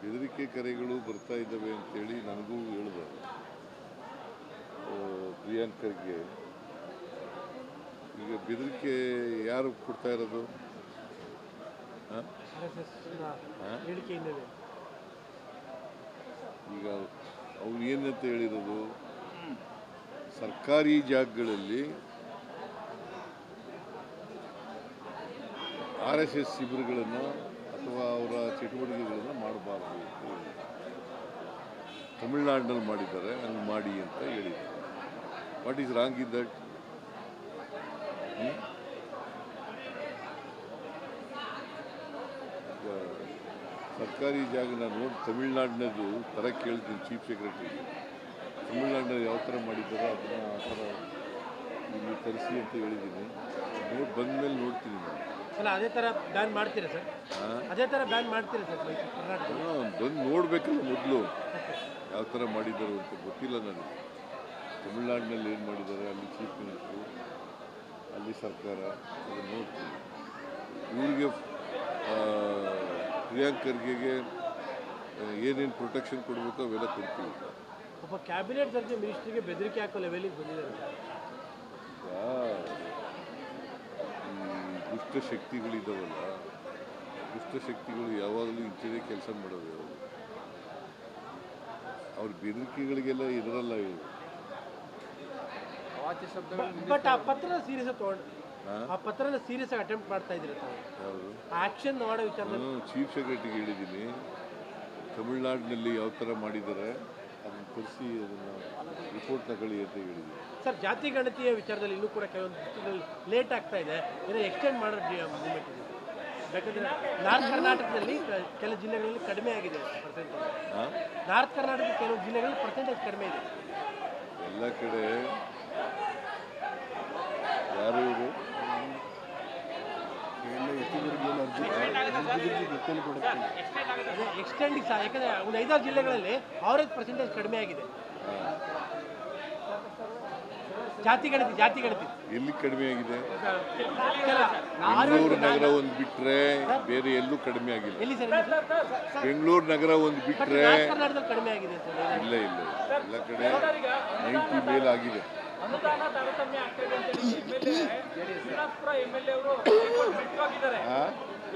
ಬೆದರಿಕೆ ಕರೆಗಳು ಬರ್ತಾ ಇದ್ದಾವೆ ಅಂತೇಳಿ ನನಗೂ ಹೇಳಿದೆ ಪ್ರಿಯಾಂಕರ್ಗೆ. ಈಗ ಬೆದರಿಕೆ ಯಾರು ಕೊಡ್ತಾ ಇರೋದು? ಈಗ ಅವ್ರು ಏನಂತ ಹೇಳಿರೋದು, ಸರ್ಕಾರಿ ಜಾಗಗಳಲ್ಲಿ RSS ಶಿಬಿರಗಳನ್ನು ಅಥವಾ ಅವರ ಚಟುವಟಿಕೆಗಳನ್ನು ಮಾಡಬಾರ್ದು. ತಮಿಳುನಾಡಿನಲ್ಲಿ ಮಾಡಿದ್ದಾರೆ, ಹಂಗೆ ಮಾಡಿ ಅಂತ ಹೇಳಿದ್ದಾರೆ. What is wrong in that? ಸರ್ಕಾರಿ ಜಾಗನ ನೋಡಿ ತಮಿಳುನಾಡಿನದು ಥರ ಕೇಳ್ತೀನಿ ಚೀಫ್ ಸೆಕ್ರೆಟರಿಗೆ. ತಮಿಳುನಾಡಿನಲ್ಲಿ ಯಾವ ಥರ ಮಾಡಿದ್ದಾರೋ ಅದನ್ನು ಆ ಥರ ಇಲ್ಲಿ ತರಿಸಿ ಅಂತ ಹೇಳಿದ್ದೀನಿ. ನೋಡಿ ಬಂದಮೇಲೆ ನೋಡ್ತೀನಿ ನಾನು. ಅದೇ ಥರ ಬ್ಯಾನ್ ಮಾಡ್ತೀರಾ ಸರ್? ಅದೇ ಥರ ಬ್ಯಾನ್ ಮಾಡ್ತೀರಾ ಸರ್ ಕರ್ನಾಟಕ? ಬಂದು ನೋಡಬೇಕಲ್ಲ ಮೊದಲು ಯಾವ ಥರ ಮಾಡಿದ್ದಾರೆ ಅಂತ ಗೊತ್ತಿಲ್ಲ ನನಗೆ. ತಮಿಳುನಾಡಿನಲ್ಲಿ ಏನು ಮಾಡಿದ್ದಾರೆ, ಅಲ್ಲಿ ಚೀಫ್ ಮಿನಿಸ್ಟ್ರು, ಅಲ್ಲಿ ಸರ್ಕಾರ, ಅದನ್ನು ನೋಡ್ತೀನಿ. ಇವರಿಗೆ ಪ್ರಿಯಾಂಕರ್ಗೆ ಏನೇನು ಪ್ರೊಟೆಕ್ಷನ್ ಕೊಡಬೇಕೋ ಅವೆಲ್ಲ ಕೊಡ್ತೀವಿ. ಒಬ್ಬ ಕ್ಯಾಬಿನೆಟ್ ದರ್ಜೆ ಮಿನಿಸ್ಟ್ರಿಗೆ ಬೆದರಿಕೆ ಹಾಕೋ ಲೆವೆಲಿಗೆ ಬಂದಿದ್ದಾರೆ. ಈ ದುಷ್ಟಶಕ್ತಿಗಳಿದ್ದಾವಲ್ಲ, ದುಷ್ಟಶಕ್ತಿಗಳು ಯಾವಾಗಲೂ ಇಂಥದೇ ಕೆಲಸ ಮಾಡೋದು. ಅವ್ರ ಬೆದರಿಕೆಗಳಿಗೆಲ್ಲ ಎದುರಲ್ಲ ಇವರು. ಬಟ್ ಆ ಪತ್ರ ಸೀರಿಯಸ್ ತಗೊಂಡು ಆ ಪತ್ರನ ಸೀರಿಯಸ್ ಆಗಿ ಅಟೆಂಪ್ಟ್ ಮಾಡ್ತಾ ಇದ್ದೀರಾ ತಾವು? ಆಕ್ಷನ್ ಮಾಡೋ ವಿಚಾರದಲ್ಲಿ ಚೀಫ್ ಸೆಕ್ರೆಟರಿಗೆ ಹೇಳಿದ್ದೀನಿ, ತಮಿಳುನಾಡಿನಲ್ಲಿ ಯಾವ ಥರ ಮಾಡಿದ್ದಾರೆ ಅದನ್ನು ತರಿಸಿ ಅದನ್ನು ರಿಪೋರ್ಟ್ ತಗೊಳ್ಳಿ ಅಂತ ಹೇಳಿದ್ದೀನಿ. ಸರ್, ಜಾತಿ ಗಣತಿಯ ವಿಚಾರದಲ್ಲಿ ಇನ್ನೂ ಕೂಡ ಕೆಲವೊಂದು ಲೇಟ್ ಆಗ್ತಾ ಇದೆ, ಏನೋ ಎಕ್ಸ್ಟೆಂಡ್ ಮಾಡೋ ಮೂವ್ಮೆಂಟ್ ಇದೆ. ಯಾಕಂದರೆ ನಾರ್ತ್ ಕರ್ನಾಟಕದಲ್ಲಿ ಕೆಲವು ಜಿಲ್ಲೆಗಳಲ್ಲಿ ಕಡಿಮೆ ಆಗಿದೆ ಪರ್ಸೆಂಟೇಜ್. ನಾರ್ತ್ ಕರ್ನಾಟಕದ ಕೆಲವು ಜಿಲ್ಲೆಗಳಲ್ಲಿ ಪರ್ಸೆಂಟೇಜ್ ಕಡಿಮೆ ಇದೆ. ಎಲ್ಲ ಕಡೆ ಯಾರು ಇವರು ಎಕ್ಸ್ಟೆಂಡಿಂಗ್ ಸಹ, ಯಾಕಂದರೆ ಒಂದು 5-6 ಜಿಲ್ಲೆಗಳಲ್ಲಿ ಅವರೇಜ್ ಪರ್ಸೆಂಟೇಜ್ ಕಡಿಮೆ ಆಗಿದೆ. ಜಾತಿ ಗಣತಿ ಎಲ್ಲಿ ಕಡಿಮೆ ಆಗಿದೆ? ಬೆಂಗಳೂರು ನಗರ ಒಂದು ಬಿಟ್ರೆ ಬೇರೆ ಎಲ್ಲೂ ಕಡಿಮೆ ಆಗಿಲ್ಲ. ಎಲ್ಲಿ ಸರ್? ಬೆಂಗಳೂರು ನಗರ ಒಂದು ಬಿಟ್ರೆ ಕರ್ನಾಟಕದಲ್ಲಿ ಕಡಿಮೆ ಆಗಿದೆ ಸರ್. ಇಲ್ಲ ಎಲ್ಲ ಕಡೆ 90 ಮೇಲೆ ಆಗಿದೆ. ಅನುದಾನ ತಾರತಮ್ಯ ಆಗ್ತಿದೆ ಅಂತ ಶ್ರೀನಿವಾಸಪುರ MLA ಅವರು ಬಿಟ್ಟೋಗಿದ್ದಾರೆ.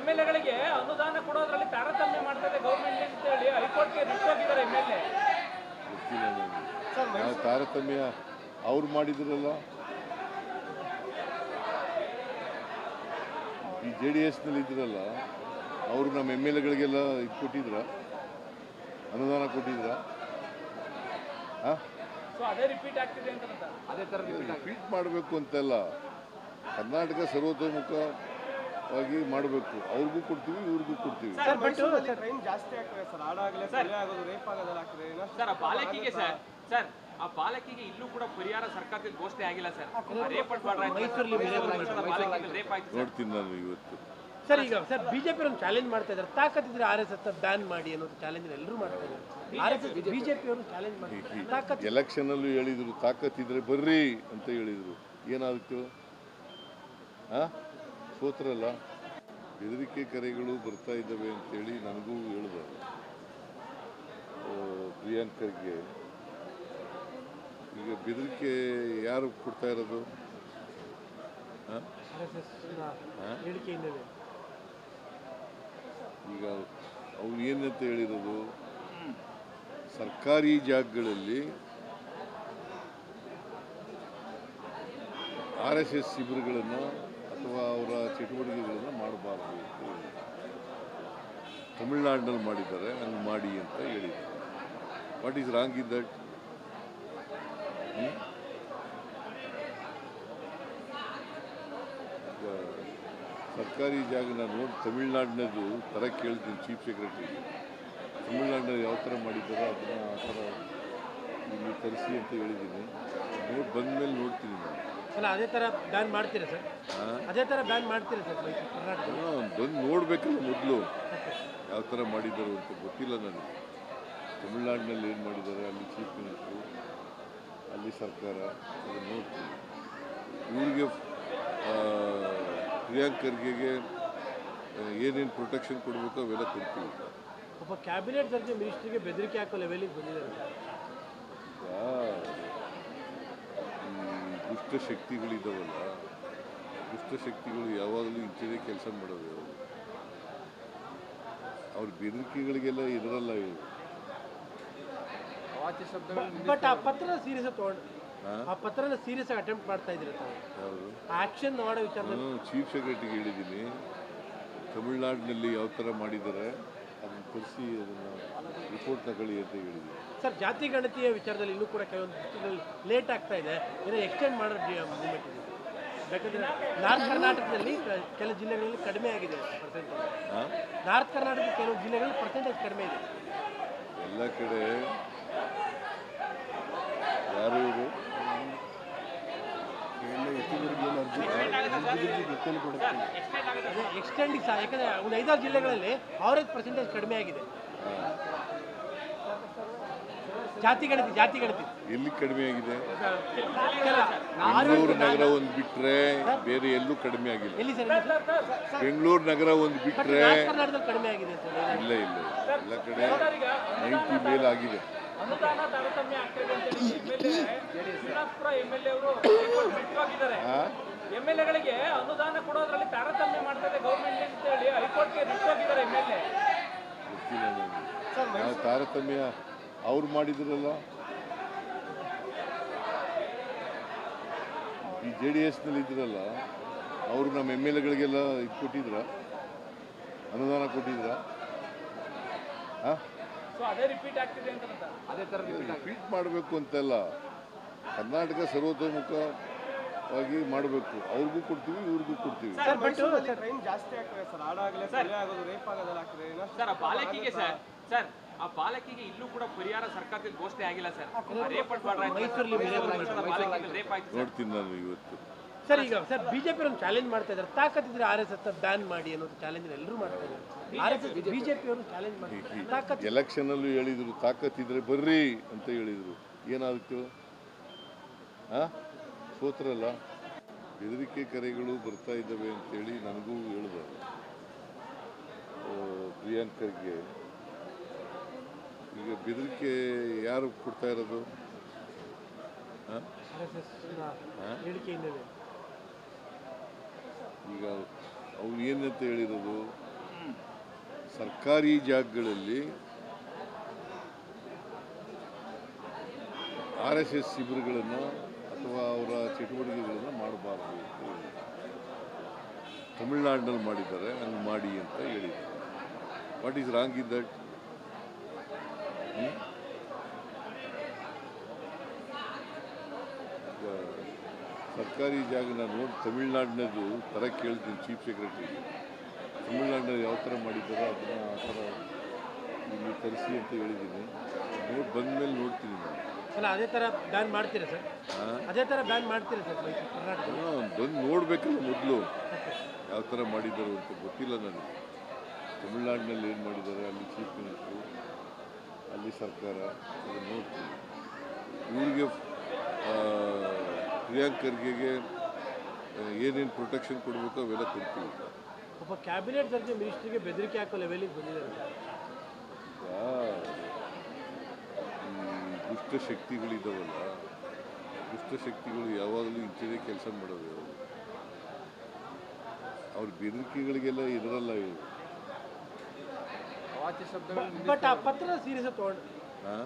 MLAಗಳಿಗೆ ಅನುದಾನ ಕೊಡೋದ್ರಲ್ಲಿ ತಾರತಮ್ಯ ಮಾಡ್ತಾ ಇದೆ ಗೌರ್ಮೆಂಟ್ ಅಂತ ಹೇಳಿ ಹೈಕೋರ್ಟ್ಗೆ ಬಿಟ್ಟೋಗಿದ್ದಾರೆ MLA. ಗೊತ್ತಿಲ್ಲ ನನಗೆ ಯಾವ ತಾರತಮ್ಯ ಅವ್ರು ಮಾಡಿದ್ರಲ್ಲ. ಈ JDSನಲ್ಲಿ ಇದ್ರಲ್ಲ ಅವರು ನಮ್ಮ MLAಗಳಿಗೆಲ್ಲ ಇದು ಕೊಟ್ಟಿದ್ರ, ಅನುದಾನ ಕೊಟ್ಟಿದ್ರ? ಅದೇ ರಿಪೀಟ್ ಆಗ್ತಿದೆ ಅಂತ ಅದೇ ತರ ರಿಪೀಟ್ ಮಾಡಬೇಕು ಅಂತೆಲ್ಲ. ಕರ್ನಾಟಕ ಸರ್ವತೋಮುಖವಾಗಿ ಮಾಡಬೇಕು. ಅವ್ರಿಗೂ ಕೊಡ್ತೀವಿ, ಇವ್ರಿಗೂ ಕೊಡ್ತೀವಿ. ಜಾಸ್ತಿ ಆಗ್ತದೆ ಸರ್, ಹಾಡಾಗಲೇ ಆಗೋದು, ರೇಪ್ ಆಗೋದೆಲ್ಲ ಆಗ್ತದೆ ಸರ್. ಆ ಬಾಲಕಿಗೆ ಸರ್ ಆ ಬಾಲಕಿಗೆ ಇಲ್ಲೂ ಕೂಡ ಪರಿಹಾರ ಸರ್ಕಾರದಿಂದ ಘೋಷಣೆ ಆಗಿಲ್ಲ ಸರ್. ನೋಡ್ತೀನಿ ನಾನು ಇವತ್ತು. ಸರ್, ಈಗ ಸರ್ ಬಿಜೆಪಿ ಅವರು ಚಾಲೆಂಜ್ ಮಾಡ್ತಾ ಇದ್ದಾರೆ, ತಾಕತ್ತಿದ್ರೆ RSS ಬ್ಯಾನ್ ಮಾಡಿ ಅನ್ನೋದು ಚಾಲೆಂಜ್ ಎಲ್ಲರೂ ಮಾಡ್ತಾ ಇದ್ದಾರೆ. ಬಿಜೆಪಿ ಅವರು ಚಾಲೆಂಜ್ ಮಾಡ್ತಾರೆ. ಎಲೆಕ್ಷನ್ ಅಲ್ಲೂ ಹೇಳಿದ್ರು, ತಾಕತ್ತಿದ್ರೆ ಬರ್ರಿ ಅಂತ ಹೇಳಿದ್ರು. ಏನಾಯ್ತು? ಸೋತ್ರಲ್ಲ. ಬೆದರಿಕೆ ಕರೆಗಳು ಬರ್ತಾ ಇದ್ದಾವೆ ಅಂತೇಳಿ ನನಗೂ ಹೇಳಿದೆ ಪ್ರಿಯಾಂಕರ್ಗೆ. ಈಗ ಬೆದರಿಕೆ ಯಾರು ಕೊಡ್ತಾ ಇರೋದು? ಈಗ ಅವ್ರು ಏನಂತ ಹೇಳಿರೋದು, ಸರ್ಕಾರಿ ಜಾಗಗಳಲ್ಲಿ RSS ಶಿಬಿರಗಳನ್ನು ಅಥವಾ ಅವರ ಚಟುವಟಿಕೆಗಳನ್ನು ಮಾಡಬಾರ್ದು. ತಮಿಳುನಾಡಿನಲ್ಲಿ ಮಾಡಿದ್ದಾರೆ, ಹಂಗೆ ಮಾಡಿ ಅಂತ ಹೇಳಿದ್ದಾರೆ. What is wrong in that? ಸರ್ಕಾರಿ ಜಾಗನ ನೋಡಿ ತಮಿಳುನಾಡಿನದು ಥರ ಕೇಳ್ತೀನಿ ಚೀಫ್ ಸೆಕ್ರೆಟರಿಗೆ. ತಮಿಳುನಾಡಿನಲ್ಲಿ ಯಾವ ಥರ ಮಾಡಿದ್ದಾರೋ ಅದನ್ನು ಆ ಥರ ಇಲ್ಲಿ ತರಿಸಿ ಅಂತ ಹೇಳಿದ್ದೀನಿ. ನೋಡಿ ಬಂದಮೇಲೆ ನೋಡ್ತೀನಿ ನಾನು. ಅದೇ ಥರ ಬ್ಯಾನ್ ಮಾಡ್ತೀರಾ ಸರ್? ಅದೇ ಥರ ಬ್ಯಾನ್ ಮಾಡ್ತೀರಾ ಸರ್ ಕರ್ನಾಟಕ? ಬಂದು ನೋಡಬೇಕಲ್ಲ ಮೊದಲು ಯಾವ ಥರ ಮಾಡಿದ್ದಾರೋ ಅಂತ ಗೊತ್ತಿಲ್ಲ ನನಗೆ. ತಮಿಳುನಾಡಿನಲ್ಲಿ ಏನು ಮಾಡಿದ್ದಾರೆ, ಅಲ್ಲಿ ಚೀಫ್ ಮಿನಿಸ್ಟ್ರು, ಅಲ್ಲಿ ಸರ್ಕಾರ, ಅದನ್ನು ನೋಡ್ತೀನಿ. ಇವರಿಗೆ ಪ್ರಿಯಾಂಕರ್ಗೆ ಏನೇನು ಪ್ರೊಟೆಕ್ಷನ್ ಕೊಡಬೇಕೋ ಅವೆಲ್ಲ ಕೊಡ್ತೀವಿ. ಒಬ್ಬ ಕ್ಯಾಬಿನೆಟ್ ದರ್ಜೆ ಮಿನಿಸ್ಟ್ರಿಗೆ ಬೆದರಿಕೆ ಹಾಕೋ ಲೆವೆಲಿಗೆ ಬಂದಿದ್ದಾರೆ ಸರ್. ಈ ದುಷ್ಟಶಕ್ತಿಗಳಿದ್ದಾವಲ್ಲ, ದುಷ್ಟಶಕ್ತಿಗಳು ಯಾವಾಗಲೂ ಇಂಥದೇ ಕೆಲಸ ಮಾಡೋದು. ಅವ್ರ ಬೆದರಿಕೆಗಳಿಗೆಲ್ಲ ಎದುರಲ್ಲ ಇವರು. ಬಟ್ ಆ ಪತ್ರನ ಸೀರಿಯಸ್ ತಗೊಂಡು ಆ ಪತ್ರನ ಸೀರಿಯಸ್ ಆಗಿ ಅಟೆಂಪ್ಟ್ ಮಾಡ್ತಾ ಇದ್ದೀರಾ ತಾವು? ಯಾವುದು? ಆಕ್ಷನ್ ಮಾಡೋ ವಿಚಾರದಲ್ಲಿ ನಾನು ಚೀಫ್ ಸೆಕ್ರೆಟರಿಗೆ ಹೇಳಿದ್ದೀನಿ, ತಮಿಳ್ನಾಡಿನಲ್ಲಿ ಯಾವ ಥರ ಮಾಡಿದ್ದಾರೆ ಅದನ್ನು ತರಿಸಿ ಅದನ್ನು ರಿಪೋರ್ಟ್ ತಗೊಳ್ಳಿ ಅಂತ ಹೇಳಿದ್ದೀನಿ. ಸರ್, ಜಾತಿ ಗಣತಿಯ ವಿಚಾರದಲ್ಲಿ ಇನ್ನೂ ಕೂಡ ಕೆಲವೊಂದು ಲೇಟ್ ಆಗ್ತಾ ಇದೆ, ಏನೋ ಎಕ್ಸ್ಟೆಂಡ್ ಮಾಡೋ ಮೂವ್ಮೆಂಟ್ ಇದೆ. ಯಾಕಂದರೆ ನಾರ್ತ್ ಕರ್ನಾಟಕದಲ್ಲಿ ಕೆಲವು ಜಿಲ್ಲೆಗಳಲ್ಲಿ ಕಡಿಮೆ ಆಗಿದೆ ಪರ್ಸೆಂಟೇಜ್. ನಾರ್ತ್ ಕರ್ನಾಟಕದ ಕೆಲವು ಜಿಲ್ಲೆಗಳಲ್ಲಿ ಪರ್ಸೆಂಟೇಜ್ ಕಡಿಮೆ ಇದೆ. ಎಲ್ಲ ಕಡೆ ಯಾರು ಇವರು ಎಕ್ಸ್ಟೆಂಡಿಂಗ್ ಸಹ, ಯಾಕಂದರೆ ಒಂದು 5-6 ಜಿಲ್ಲೆಗಳಲ್ಲಿ ಅವರೇಜ್ ಪರ್ಸೆಂಟೇಜ್ ಕಡಿಮೆ ಆಗಿದೆ. ಜಾತಿ ಗಣತಿ ಎಲ್ಲಿ ಕಡಿಮೆ ಆಗಿದೆ? ಕೆಲ ಬೆಂಗಳೂರು ನಗರ ಒಂದು ಬಿಟ್ಟರೆ ಬೇರೆ ಎಲ್ಲೂ ಕಡಿಮೆ ಆಗಿಲ್ಲ. ಎಲ್ಲಿ ಸರ್? ಬೆಂಗಳೂರು ನಗರ ಒಂದು ಬಿಟ್ಟರೆ ನಾರ್ತ್ ಕರ್ನಾಟಕದಲ್ಲಿ ಕಡಿಮೆ ಆಗಿದೆ ಸರ್. ಇಲ್ಲ ಎಲ್ಲ ಕಡೆ 90 ಮೇಲೆ ಆಗಿದೆ. ಅನುದಾನ ತಾರತಮ್ಯ ಆಗ್ತಿದೆ ಅಂತ ಹೇಳಿ ಶ್ರೀನಿವಾಸಪುರ MLA ಅವರು ಬಿಟ್ಟೋಗಿದ್ದಾರೆ. MLAಗಳಿಗೆ ಅನುದಾನ ಕೊಡೋದ್ರಲ್ಲಿ ತಾರತಮ್ಯ ಮಾಡ್ತಾ ಇದೆ ಗೌರ್ಮೆಂಟ್ ಅಂತ ಹೇಳಿ ಹೈಕೋರ್ಟ್ಗೆ ಬಿಟ್ಟೋಗಿದ್ದಾರೆ MLA. ಗೊತ್ತಿಲ್ಲ ನನಗೆ ಯಾವ ತಾರತಮ್ಯ ಅವ್ರು ಮಾಡಿದ್ರಲ್ಲ. ಈ JDS ನಲ್ಲಿ ಇದ್ರಲ್ಲ ಅವರು ನಮ್ಮ MLAಗಳಿಗೆಲ್ಲ ಇದು ಕೊಟ್ಟಿದ್ರ, ಅನುದಾನ ಕೊಟ್ಟಿದ್ರ? ಸೊ ಅದೇ ರಿಪೀಟ್ ಆಗ್ತಿದೆ ಅಂತ ಅದೇ ತರ ರಿಪೀಟ್ ಮಾಡಬೇಕು ಅಂತೆಲ್ಲ, ಕರ್ನಾಟಕ ಸರ್ವತೋಮುಖವಾಗಿ ಮಾಡಬೇಕು. ಅವ್ರಿಗೂ ಕೊಡ್ತೀವಿ, ಇವ್ರಿಗೂ ಕೊಡ್ತೀವಿ. ಕ್ರೈಮ್ ಜಾಸ್ತಿ ಆಗ್ತದೆ ಸರ್. ಆಡಾಗಲೇ ಕೊಲೆ ಆಗೋದು, ರೇಪ್ ಆಗೋದೆಲ್ಲ ಆಗ್ತದೆ ಸರ್. ಆ ಬಾಲಕಿಗೆ ಸರ್ ಆ ಬಾಲಕಿಗೆ ಇಲ್ಲೂ ಕೂಡ ಪರಿಹಾರ ಸರ್ಕಾರದಿಂದ ಘೋಷಣೆ ಆಗಿಲ್ಲ ಸರ್. ರೇಪ್ ನೋಡ್ತೀನಿ ನಾನು ಇವತ್ತು. ಸರ್, ಈಗ ಸರ್ ಬಿಜೆಪಿ ಅವರು ಚಾಲೆಂಜ್ ಮಾಡ್ತಾ ಇದ್ದಾರೆ, ತಾಕತ್ತಿದ್ರೆ RSS ಬ್ಯಾನ್ ಮಾಡಿ ಅನ್ನೋದು ಚಾಲೆಂಜ್ ಎಲ್ಲರೂ ಮಾಡ್ತಾ ಇದ್ದಾರೆ. RSS ಬಿಜೆಪಿ ಅವರು ಚಾಲೆಂಜ್ ಮಾಡ್ತಾರೆ, ತಾಕತ್ ಎಲೆಕ್ಷನ್ ಅಲ್ಲೂ ಹೇಳಿದ್ರು ತಾಕತ್ತಿದ್ರೆ ಬರ್ರಿ ಅಂತ ಹೇಳಿದ್ರು. ಏನಾಯ್ತು? ಸೋತ್ರಲ್ಲ. ಬೆದರಿಕೆ ಕರೆಗಳು ಬರ್ತಾ ಇದ್ದಾವೆ ಅಂತೇಳಿ ನನಗೂ ಹೇಳಿದ್ರು ಪ್ರಿಯಾಂಕರ್ಗೆ. ಈಗ ಬೆದರಿಕೆ ಯಾರು ಕೊಡ್ತಾ ಇರೋದು? RSS ಹೇಳಿಕೆಯಿಂದಲೇ ಈಗ ಅವ್ರು ಏನಂತ ಹೇಳಿರೋದು, ಸರ್ಕಾರಿ ಜಾಗಗಳಲ್ಲಿ RSS ಶಿಬಿರಗಳನ್ನು ಅಥವಾ ಅವರ ಚಟುವಟಿಕೆಗಳನ್ನು ಮಾಡಬಾರ್ದು ಅಂತ ಹೇಳಿದ್ರು. ತಮಿಳ್ನಾಡಿನಲ್ಲಿ ಮಾಡಿದ್ದಾರೆ, ಹಂಗೆ ಮಾಡಿ ಅಂತ ಹೇಳಿದ್ದಾರೆ. What is wrong in that? ಸರ್ಕಾರಿ ಜಾಗನ ನೋಡಿ ತಮಿಳ್ನಾಡಿನದು ಥರ ಕೇಳ್ತೀನಿ ಚೀಫ್ ಸೆಕ್ರೆಟರಿಗೆ. ತಮಿಳ್ನಾಡಿನಲ್ಲಿ ಯಾವ ಥರ ಮಾಡಿದ್ದಾರೋ ಅದನ್ನು ಆ ಥರ ಇಲ್ಲಿ ತರಿಸಿ ಅಂತ ಹೇಳಿದ್ದೀನಿ. ನೋಡಿ ಬಂದಮೇಲೆ ನೋಡ್ತೀನಿ ನಾನು. ಅಲ್ಲ, ಅದೇ ಥರ ಬ್ಯಾನ್ ಮಾಡ್ತೀರಾ ಸರ್? ಅದೇ ಥರ ಬ್ಯಾನ್ ಮಾಡ್ತೀರಾ ಸರ್ ಕರ್ನಾಟಕ? ಬಂದು ನೋಡಬೇಕಲ್ಲ ಮೊದಲು ಯಾವ ಥರ ಮಾಡಿದ್ದಾರೆ ಅಂತ. ಗೊತ್ತಿಲ್ಲ ನನಗೆ. ತಮಿಳ್ನಾಡಿನಲ್ಲಿ ಏನು ಮಾಡಿದ್ದಾರೆ, ಅಲ್ಲಿ ಚೀಫ್ ಮಿನಿಸ್ಟ್ರು, ಅಲ್ಲಿ ಸರ್ಕಾರ, ಅದನ್ನು ನೋಡ್ತೀನಿ. ಇವರಿಗೆ ಪ್ರಿಯಾಂಕರ್ಗೆ ಏನೇನು ಪ್ರೊಟೆಕ್ಷನ್ ಕೊಡಬೇಕೋ ಅವೆಲ್ಲ ಕೊಡ್ತೀವಿ. ಒಬ್ಬ ಕ್ಯಾಬಿನೆಟ್ ದರ್ಜೆ ಮಿನಿಸ್ಟ್ರಿಗೆ ಬೆದರಿಕೆ ಹಾಕೋ ಲೆವೆಲಿಗೆ ಬಂದಿದ್ದಾರೆ ಸರ್. ಈ ದುಷ್ಟಶಕ್ತಿಗಳಿದ್ದಾವಲ್ಲ, ದುಷ್ಟಶಕ್ತಿಗಳು ಯಾವಾಗಲೂ ಇಂಥದೇ ಕೆಲಸ ಮಾಡೋದು. ಅವ್ರ ಬೆದರಿಕೆಗಳಿಗೆಲ್ಲ ಎದುರಲ್ಲ ಇವರು. ಬಟ್ ಆ ಪತ್ರನ ಸೀರಿಯಸ್ ತಗೊಂಡು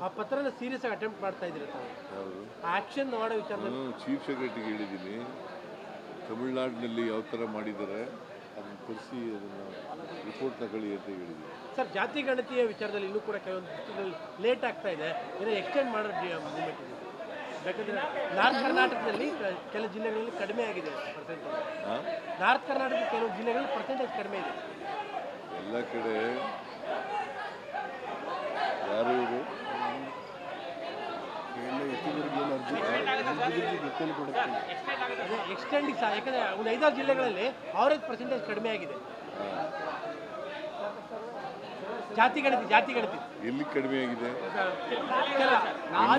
ಆ ಪತ್ರನ ಸೀರಿಯಸ್ ಆಗಿ ಅಟೆಂಪ್ಟ್ ಮಾಡ್ತಾ ಇದ್ದೀರಾ ತಾವು? ಯಾವುದು? ಆಕ್ಷನ್ ಮಾಡೋ ವಿಚಾರದಲ್ಲಿ ನಾನು ಚೀಫ್ ಸೆಕ್ರೆಟರಿಗೆ ಹೇಳಿದ್ದೀನಿ, ತಮಿಳ್ನಾಡಿನಲ್ಲಿ ಯಾವ ಥರ ಮಾಡಿದ್ದಾರೆ ಅದನ್ನು ತರಿಸಿ ಅದನ್ನು ರಿಪೋರ್ಟ್ ತಗೊಳ್ಳಿ ಅಂತ ಹೇಳಿದ್ದೀನಿ. ಸರ್, ಜಾತಿ ಗಣತಿಯ ವಿಚಾರದಲ್ಲಿ ಇನ್ನೂ ಕೂಡ ಕೆಲವೊಂದು ಲೇಟ್ ಆಗ್ತಾ ಇದೆ, ಏನೋ ಎಕ್ಸ್ಟೆಂಡ್ ಮಾಡೋ ಮೂವ್ಮೆಂಟ್ ಇದೆ. ಯಾಕಂದರೆ ನಾರ್ತ್ ಕರ್ನಾಟಕದಲ್ಲಿ ಕೆಲವು ಜಿಲ್ಲೆಗಳಲ್ಲಿ ಕಡಿಮೆ ಆಗಿದೆ ಪರ್ಸೆಂಟೇಜ್. ನಾರ್ತ್ ಕರ್ನಾಟಕದ ಕೆಲವು ಜಿಲ್ಲೆಗಳಲ್ಲಿ ಪರ್ಸೆಂಟೇಜ್ ಕಡಿಮೆ ಇದೆ. ಎಲ್ಲ ಕಡೆ ಯಾರು ಇವರು ಎಕ್ಸ್ಟೆಂಡಿಂಗ್ ಸಹ, ಯಾಕಂದರೆ ಒಂದು 5-6 ಜಿಲ್ಲೆಗಳಲ್ಲಿ ಅವರೇಜ್ ಪರ್ಸೆಂಟೇಜ್ ಕಡಿಮೆ ಆಗಿದೆ. ಜಾತಿ ಗಣತಿ ಎಲ್ಲಿ ಕಡಿಮೆ ಆಗಿದೆ? ಕೆಲ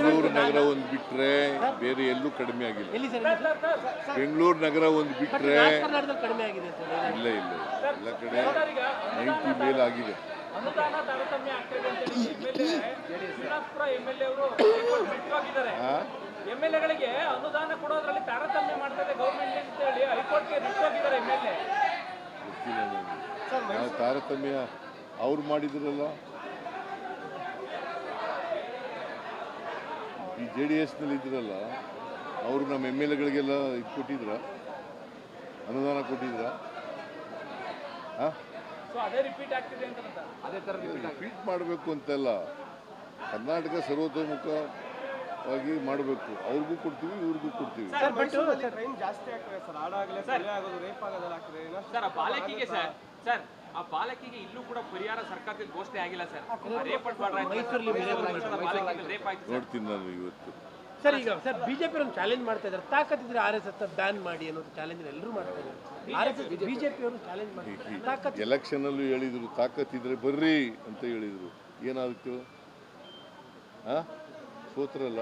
ಬೆಂಗಳೂರು ನಗರ ಒಂದು ಬಿಟ್ಟರೆ ಬೇರೆ ಎಲ್ಲೂ ಕಡಿಮೆ ಆಗಿಲ್ಲ. ಎಲ್ಲಿ ಸರ್? ಬೆಂಗಳೂರು ನಗರ ಒಂದು ಬಿಟ್ಟರೆ ನಾರ್ತ್ ಕರ್ನಾಟಕದಲ್ಲಿ ಕಡಿಮೆ ಆಗಿದೆ ಸರ್. ಇಲ್ಲ ಎಲ್ಲ ಕಡೆ 90 ಮೇಲೆ ಆಗಿದೆ. ಅನುದಾನ ತಾರತಮ್ಯ ಆಗ್ತದೆ ಅಂತ ಹೇಳಿ ಶ್ರೀನಿವಾಸಪುರ MLA ಅವರು ಹೈಕೋರ್ಟ್ ಬಿಟ್ಟೋಗಿದ್ದಾರೆ. MLA ಗಳಿಗೆ ಅನುದಾನ ಕೊಡೋದ್ರಲ್ಲಿ ತಾರತಮ್ಯ ಮಾಡ್ತದೆ ಗೌರ್ಮೆಂಟ್ ಅಂತ ಹೇಳಿ ಹೈಕೋರ್ಟ್ಗೆ ಬಿಟ್ಟೋಗಿದ್ದಾರೆ MLA. ಗೊತ್ತಿಲ್ಲ ನನಗೆ ಯಾವ ತಾರತಮ್ಯ ಅವ್ರು ಮಾಡಿದ್ರಲ್ಲ. ಈ JDS ನಲ್ಲಿ ಇದ್ರಲ್ಲ ಅವರು ನಮ್ಮ MLA ಗಳಿಗೆಲ್ಲ ಇದು ಕೊಟ್ಟಿದ್ರ, ಅನುದಾನ ಕೊಟ್ಟಿದ್ರ? ಸೊ ಅದೇ ರಿಪೀಟ್ ಆಗ್ತಿದೆ ಅಂತ ಅದೇ ತರ ರಿಪೀಟ್ ಮಾಡಬೇಕು ಅಂತೆಲ್ಲ ಕರ್ನಾಟಕ ಸರ್ವತೋಮುಖವಾಗಿ ಮಾಡಬೇಕು. ಅವ್ರಿಗೂ ಕೊಡ್ತೀವಿ, ಇವ್ರಿಗೂ ಕೊಡ್ತೀವಿ. ಕ್ರೈಮ್ ಜಾಸ್ತಿ ಆಗ್ತದೆ ಸರ್. ಆಡಾಗಲೇ ಕೊಲೆ ಆಗೋದು, ರೇಪ್ ಆಗೋದೆಲ್ಲ ಆಗ್ತದೆ. ಸರ್ ಆ ಬಾಲಕಿಗೆ ಸರ್ ಆ ಬಾಲಕಿಗೆ ಇಲ್ಲೂ ಕೂಡ ಪರಿಹಾರ ಸರ್ಕಾರದಿಂದ ಘೋಷಣೆ ಆಗಿಲ್ಲ ಸರ್. ರೇಪ್ ರೇಪ್ ಆಯ್ತು. ನೋಡ್ತೀನಿ ನಾನು ಇವತ್ತು. ಸರ್ ಈಗ ಸರ್ ಬಿಜೆಪಿ ಒಂದು ಚಾಲೆಂಜ್ ಮಾಡ್ತಾ ಇದ್ದಾರೆ, ತಾಕತ್ತಿದ್ರೆ RSS ಬ್ಯಾನ್ ಮಾಡಿ ಅನ್ನೋದು ಚಾಲೆಂಜ್ ಎಲ್ಲರೂ ಮಾಡ್ತಾ ಇದ್ದಾರೆ. RSS ಬಿಜೆಪಿ ಅವರು ಚಾಲೆಂಜ್ ಮಾಡ್ತಾರೆ, ತಾಕತ್ ಎಲೆಕ್ಷನ್ ಅಲ್ಲೂ ಹೇಳಿದ್ರು ತಾಕತ್ತಿದ್ರೆ ಬರ್ರಿ ಅಂತ ಹೇಳಿದ್ರು. ಏನಾಯ್ತು? ಸೋತ್ರಲ್ಲ.